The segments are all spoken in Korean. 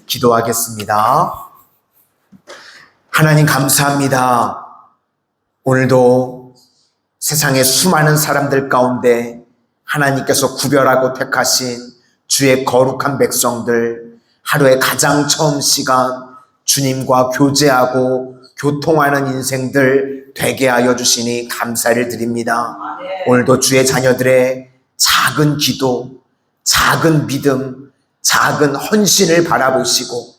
기도하겠습니다. 하나님 감사합니다. 오늘도 세상의 수많은 사람들 가운데 하나님께서 구별하고 택하신 주의 거룩한 백성들, 하루의 가장 처음 시간 주님과 교제하고 교통하는 인생들 되게 하여 주시니 감사를 드립니다. 오늘도 주의 자녀들의 작은 기도, 작은 믿음, 작은 헌신을 바라보시고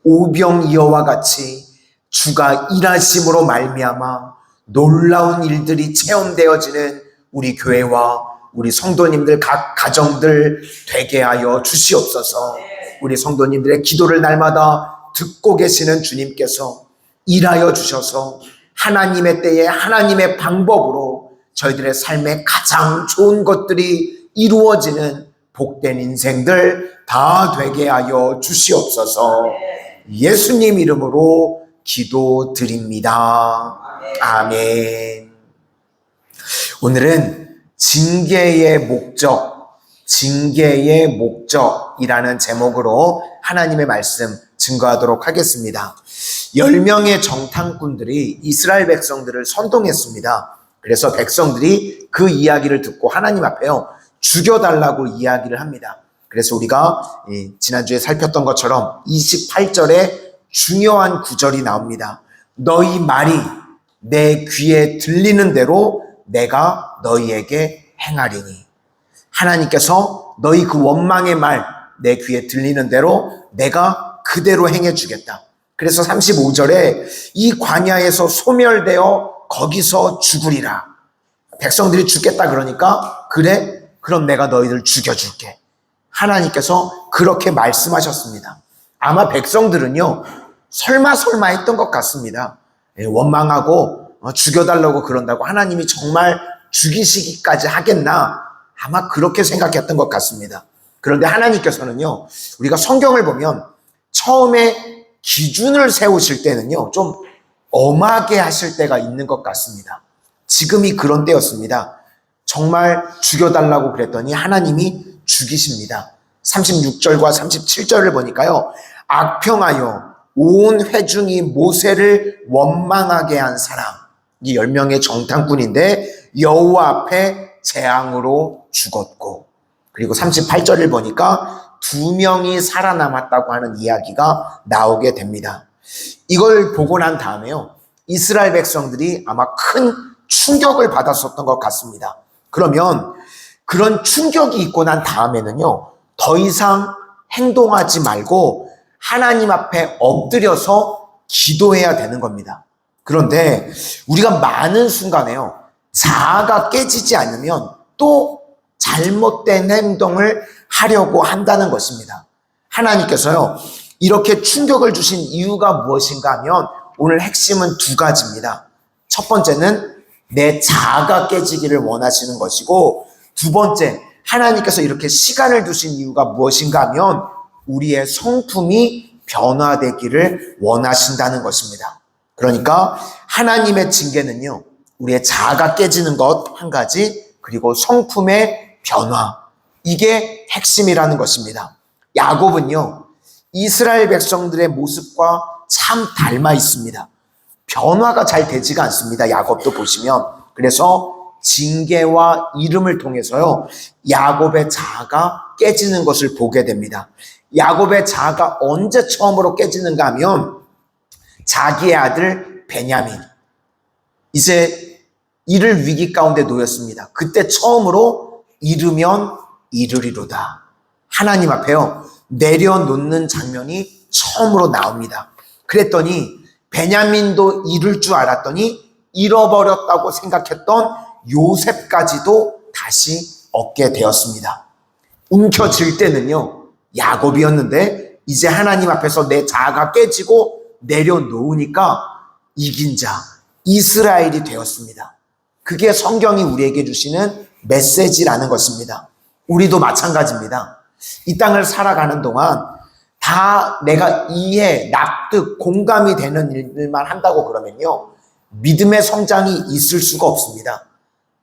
오병이어와 같이 주가 일하심으로 말미암아 놀라운 일들이 체험되어지는 우리 교회와 우리 성도님들 각 가정들 되게 하여 주시옵소서. 우리 성도님들의 기도를 날마다 듣고 계시는 주님께서 일하여 주셔서 하나님의 때에 하나님의 방법으로 저희들의 삶에 가장 좋은 것들이 이루어지는 복된 인생들 다 되게 하여 주시옵소서. 예수님 이름으로 기도드립니다. 아멘. 오늘은 징계의 목적이라는 제목으로 하나님의 말씀 증거하도록 하겠습니다. 10명의 정탐꾼들이 이스라엘 백성들을 선동했습니다. 그래서 백성들이 그 이야기를 듣고 하나님 앞에요 죽여달라고 이야기를 합니다. 그래서 우리가 지난주에 살폈던 것처럼 28절에 중요한 구절이 나옵니다. 너희 말이 내 귀에 들리는 대로 내가 너희에게 행하리니. 하나님께서 너희 그 원망의 말 내 귀에 들리는 대로 내가 그대로 행해주겠다. 그래서 35절에 이 광야에서 소멸되어 거기서 죽으리라. 백성들이 죽겠다 그러니까 그래? 그럼 내가 너희들 죽여줄게. 하나님께서 그렇게 말씀하셨습니다. 아마 백성들은요 설마 했던 것 같습니다. 원망하고 죽여달라고 그런다고 하나님이 정말 죽이시기까지 하겠나? 아마 그렇게 생각했던 것 같습니다. 그런데 하나님께서는요 우리가 성경을 보면 처음에 기준을 세우실 때는요 좀 엄하게 하실 때가 있는 것 같습니다. 지금이 그런 때였습니다. 정말 죽여달라고 그랬더니 하나님이 죽이십니다. 36절과 37절을 보니까요. 악평하여 온 회중이 모세를 원망하게 한 사람. 이 10명의 정탐꾼인데 여호와 앞에 재앙으로 죽었고, 그리고 38절을 보니까 2명이 살아남았다고 하는 이야기가 나오게 됩니다. 이걸 보고 난 다음에요. 이스라엘 백성들이 아마 큰 충격을 받았었던 것 같습니다. 그러면 그런 충격이 있고 난 다음에는요, 더 이상 행동하지 말고 하나님 앞에 엎드려서 기도해야 되는 겁니다. 그런데 우리가 많은 순간에요, 자아가 깨지지 않으면 또 잘못된 행동을 하려고 한다는 것입니다. 하나님께서요, 이렇게 충격을 주신 이유가 무엇인가 하면 오늘 핵심은 2가지입니다. 첫 번째는 내 자아가 깨지기를 원하시는 것이고, 2번째, 하나님께서 이렇게 시간을 두신 이유가 무엇인가 하면 우리의 성품이 변화되기를 원하신다는 것입니다. 그러니까 하나님의 징계는요, 우리의 자아가 깨지는 것 한 가지, 그리고 성품의 변화, 이게 핵심이라는 것입니다. 야곱은요, 이스라엘 백성들의 모습과 참 닮아 있습니다. 변화가 잘 되지가 않습니다. 야곱도 보시면. 그래서 징계와 이름을 통해서요, 야곱의 자아가 깨지는 것을 보게 됩니다. 야곱의 자아가 언제 처음으로 깨지는가 하면 자기의 아들 베냐민, 이제 이를 위기 가운데 놓였습니다. 그때 처음으로 이르면 이르리로다. 하나님 앞에요, 내려놓는 장면이 처음으로 나옵니다. 그랬더니 베냐민도 잃을 줄 알았더니 잃어버렸다고 생각했던 요셉까지도 다시 얻게 되었습니다. 움켜쥘 때는요, 야곱이었는데 이제 하나님 앞에서 내 자아가 깨지고 내려놓으니까 이긴 자, 이스라엘이 되었습니다. 그게 성경이 우리에게 주시는 메시지라는 것입니다. 우리도 마찬가지입니다. 이 땅을 살아가는 동안 다 내가 이해, 납득, 공감이 되는 일들만 한다고 그러면요, 믿음의 성장이 있을 수가 없습니다.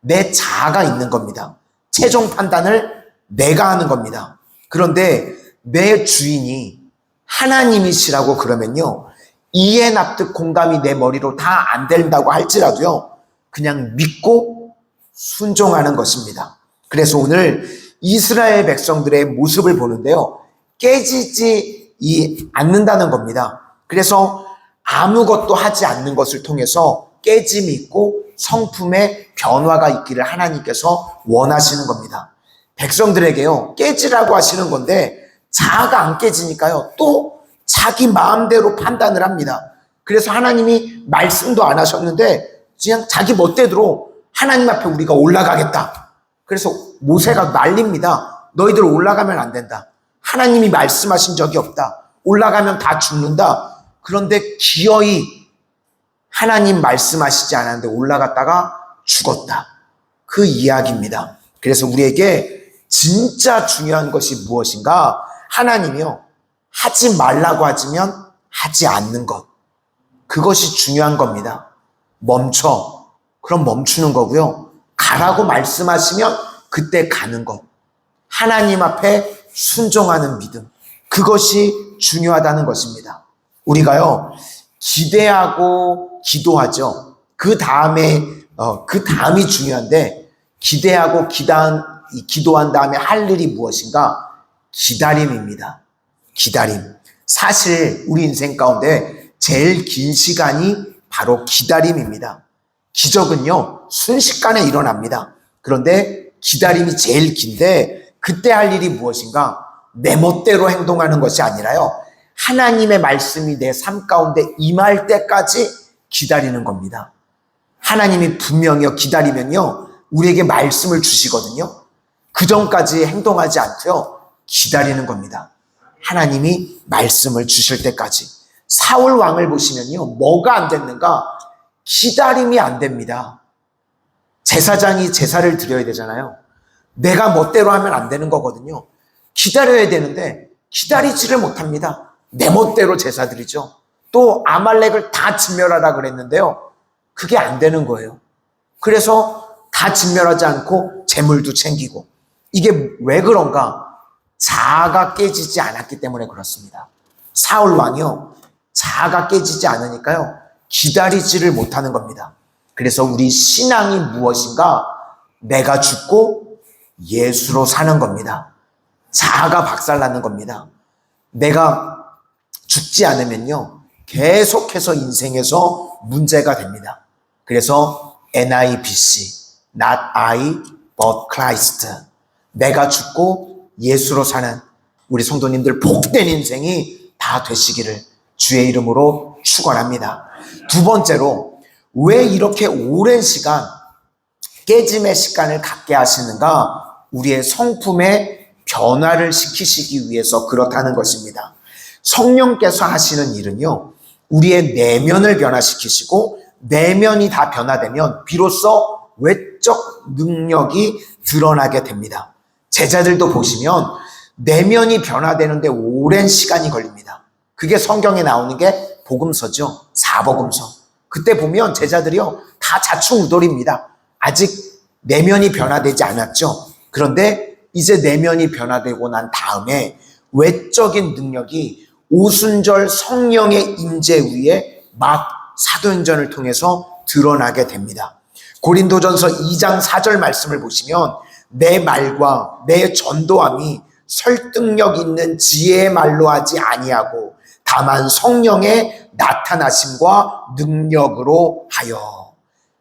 내 자아가 있는 겁니다. 최종 판단을 내가 하는 겁니다. 그런데 내 주인이 하나님이시라고 그러면요, 이해, 납득, 공감이 내 머리로 다 안 된다고 할지라도요, 그냥 믿고 순종하는 것입니다. 그래서 오늘 이스라엘 백성들의 모습을 보는데요, 깨지지 않는다는 겁니다. 그래서 아무것도 하지 않는 것을 통해서 깨짐이 있고 성품의 변화가 있기를 하나님께서 원하시는 겁니다. 백성들에게요, 깨지라고 하시는 건데 자아가 안 깨지니까요, 또 자기 마음대로 판단을 합니다. 그래서 하나님이 말씀도 안 하셨는데 그냥 자기 멋대로 하나님 앞에 우리가 올라가겠다. 그래서 모세가 말립니다. 너희들 올라가면 안 된다. 하나님이 말씀하신 적이 없다. 올라가면 다 죽는다. 그런데 기어이 하나님 말씀하시지 않았는데 올라갔다가 죽었다. 그 이야기입니다. 그래서 우리에게 진짜 중요한 것이 무엇인가? 하나님이요, 하지 말라고 하시면 하지 않는 것. 그것이 중요한 겁니다. 멈춰. 그럼 멈추는 거고요. 가라고 말씀하시면 그때 가는 것. 하나님 앞에 순종하는 믿음. 그것이 중요하다는 것입니다. 우리가요, 기대하고 기도하죠. 그 다음이 중요한데, 기대하고 기도한 다음에 할 일이 무엇인가? 기다림입니다. 기다림. 사실 우리 인생 가운데 제일 긴 시간이 바로 기다림입니다. 기적은요, 순식간에 일어납니다. 그런데 기다림이 제일 긴데, 그때 할 일이 무엇인가? 내 멋대로 행동하는 것이 아니라요, 하나님의 말씀이 내 삶 가운데 임할 때까지 기다리는 겁니다. 하나님이 분명히 기다리면요, 우리에게 말씀을 주시거든요. 그 전까지 행동하지 않고요, 기다리는 겁니다. 하나님이 말씀을 주실 때까지. 사울 왕을 보시면요, 뭐가 안 됐는가? 기다림이 안 됩니다. 제사장이 제사를 드려야 되잖아요. 내가 멋대로 하면 안 되는 거거든요. 기다려야 되는데 기다리지를 못합니다. 내 멋대로 제사 드리죠. 또 아말렉을 다 진멸하라 그랬는데요, 그게 안 되는 거예요. 그래서 다 진멸하지 않고 재물도 챙기고. 이게 왜 그런가? 자아가 깨지지 않았기 때문에 그렇습니다. 사울 왕이요, 자아가 깨지지 않으니까요, 기다리지를 못하는 겁니다. 그래서 우리 신앙이 무엇인가? 내가 죽고 예수로 사는 겁니다. 자아가 박살나는 겁니다. 내가 죽지 않으면요, 계속해서 인생에서 문제가 됩니다. 그래서 NIBC, Not I, but Christ. 내가 죽고 예수로 사는 우리 성도님들 복된 인생이 다 되시기를 주의 이름으로 축원합니다. 두 번째로, 왜 이렇게 오랜 시간 깨짐의 시간을 갖게 하시는가? 우리의 성품의 변화를 시키시기 위해서 그렇다는 것입니다. 성령께서 하시는 일은요, 우리의 내면을 변화시키시고, 내면이 다 변화되면 비로소 외적 능력이 드러나게 됩니다. 제자들도 보시면 내면이 변화되는데 오랜 시간이 걸립니다. 그게 성경에 나오는 게 복음서죠. 사복음서. 그때 보면 제자들이요, 다 자충우돌입니다. 아직 내면이 변화되지 않았죠. 그런데 이제 내면이 변화되고 난 다음에 외적인 능력이 오순절 성령의 임재 위에 막 사도행전을 통해서 드러나게 됩니다. 고린도전서 2장 4절 말씀을 보시면 내 말과 내 전도함이 설득력 있는 지혜의 말로 하지 아니하고 다만 성령의 나타나심과 능력으로 하여.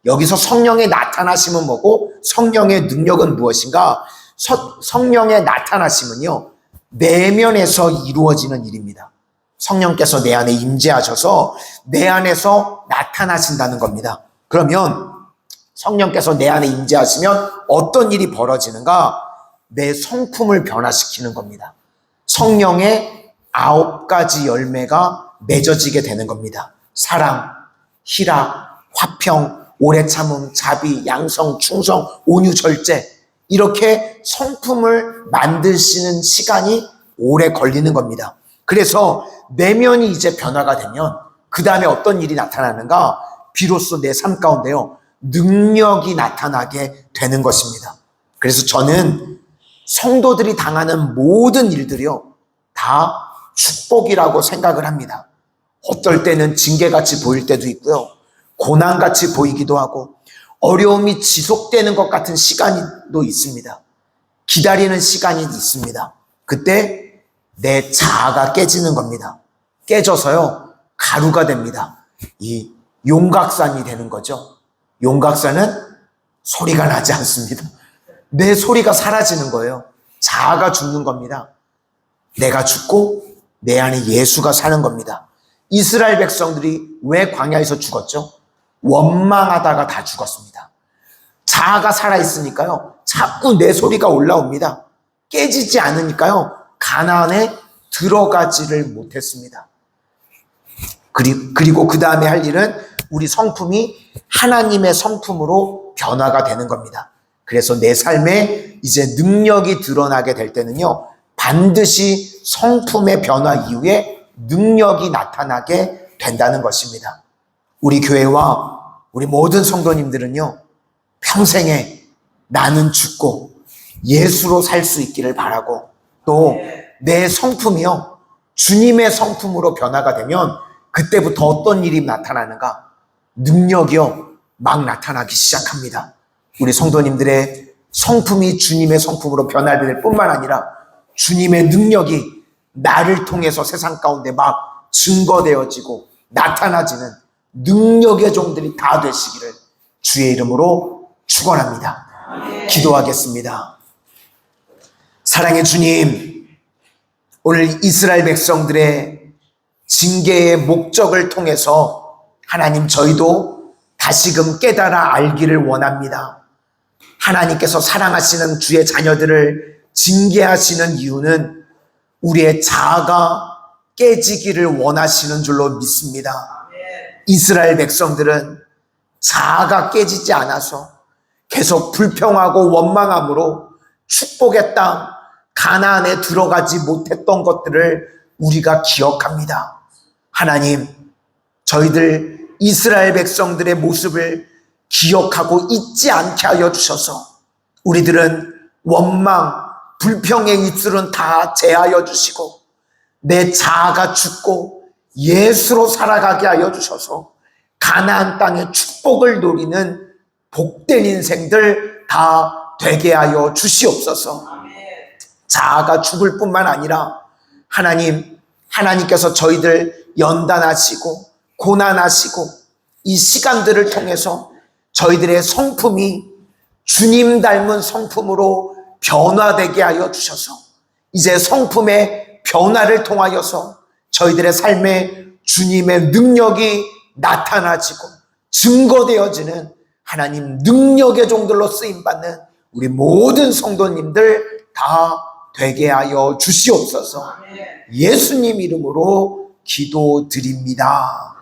여기서 성령의 나타나심은 뭐고 성령의 능력은 무엇인가? 성령의 나타나심은요, 내면에서 이루어지는 일입니다. 성령께서 내 안에 임재하셔서 내 안에서 나타나신다는 겁니다. 그러면 성령께서 내 안에 임재하시면 어떤 일이 벌어지는가? 내 성품을 변화시키는 겁니다. 성령의 9가지 열매가 맺어지게 되는 겁니다. 사랑, 희락, 화평, 오래 참음, 자비, 양성, 충성, 온유, 절제. 이렇게 성품을 만드시는 시간이 오래 걸리는 겁니다. 그래서 내면이 이제 변화가 되면 그 다음에 어떤 일이 나타나는가? 비로소 내 삶 가운데요, 능력이 나타나게 되는 것입니다. 그래서 저는 성도들이 당하는 모든 일들이요, 다 축복이라고 생각을 합니다. 어떨 때는 징계같이 보일 때도 있고요. 고난같이 보이기도 하고 어려움이 지속되는 것 같은 시간도 있습니다. 기다리는 시간이 있습니다. 그때 내 자아가 깨지는 겁니다. 깨져서요, 가루가 됩니다. 이 용각산이 되는 거죠. 용각산은 소리가 나지 않습니다. 내 소리가 사라지는 거예요. 자아가 죽는 겁니다. 내가 죽고 내 안에 예수가 사는 겁니다. 이스라엘 백성들이 왜 광야에서 죽었죠? 원망하다가 다 죽었습니다. 자아가 살아있으니까요, 자꾸 내 소리가 올라옵니다. 깨지지 않으니까요, 가나안에 들어가지를 못했습니다. 그리고 그 다음에 할 일은 우리 성품이 하나님의 성품으로 변화가 되는 겁니다. 그래서 내 삶에 이제 능력이 드러나게 될 때는요, 반드시 성품의 변화 이후에 능력이 나타나게 된다는 것입니다. 우리 교회와 우리 모든 성도님들은요, 평생에 나는 죽고 예수로 살 수 있기를 바라고, 또 내 성품이요, 주님의 성품으로 변화가 되면 그때부터 어떤 일이 나타나는가? 능력이요, 막 나타나기 시작합니다. 우리 성도님들의 성품이 주님의 성품으로 변화될 뿐만 아니라 주님의 능력이 나를 통해서 세상 가운데 막 증거되어지고 나타나지는 능력의 종들이 다 되시기를 주의 이름으로 축원합니다. 기도하겠습니다. 사랑의 주님, 오늘 이스라엘 백성들의 징계의 목적을 통해서 하나님, 저희도 다시금 깨달아 알기를 원합니다. 하나님께서 사랑하시는 주의 자녀들을 징계하시는 이유는 우리의 자아가 깨지기를 원하시는 줄로 믿습니다. 이스라엘 백성들은 자아가 깨지지 않아서 계속 불평하고 원망함으로 축복의 땅 가나안에 들어가지 못했던 것들을 우리가 기억합니다. 하나님, 저희들 이스라엘 백성들의 모습을 기억하고 잊지 않게 하여 주셔서 우리들은 원망, 불평의 입술은 다 제하여 주시고 내 자아가 죽고 예수로 살아가게 하여 주셔서 가나안 땅의 축복을 누리는 복된 인생들 다 되게 하여 주시옵소서. 자아가 죽을 뿐만 아니라 하나님께서 저희들 연단하시고 고난하시고 이 시간들을 통해서 저희들의 성품이 주님 닮은 성품으로 변화되게 하여 주셔서 이제 성품의 변화를 통하여서 저희들의 삶에 주님의 능력이 나타나지고 증거되어지는 하나님 능력의 종들로 쓰임받는 우리 모든 성도님들 다 되게 하여 주시옵소서. 예수님 이름으로 기도드립니다.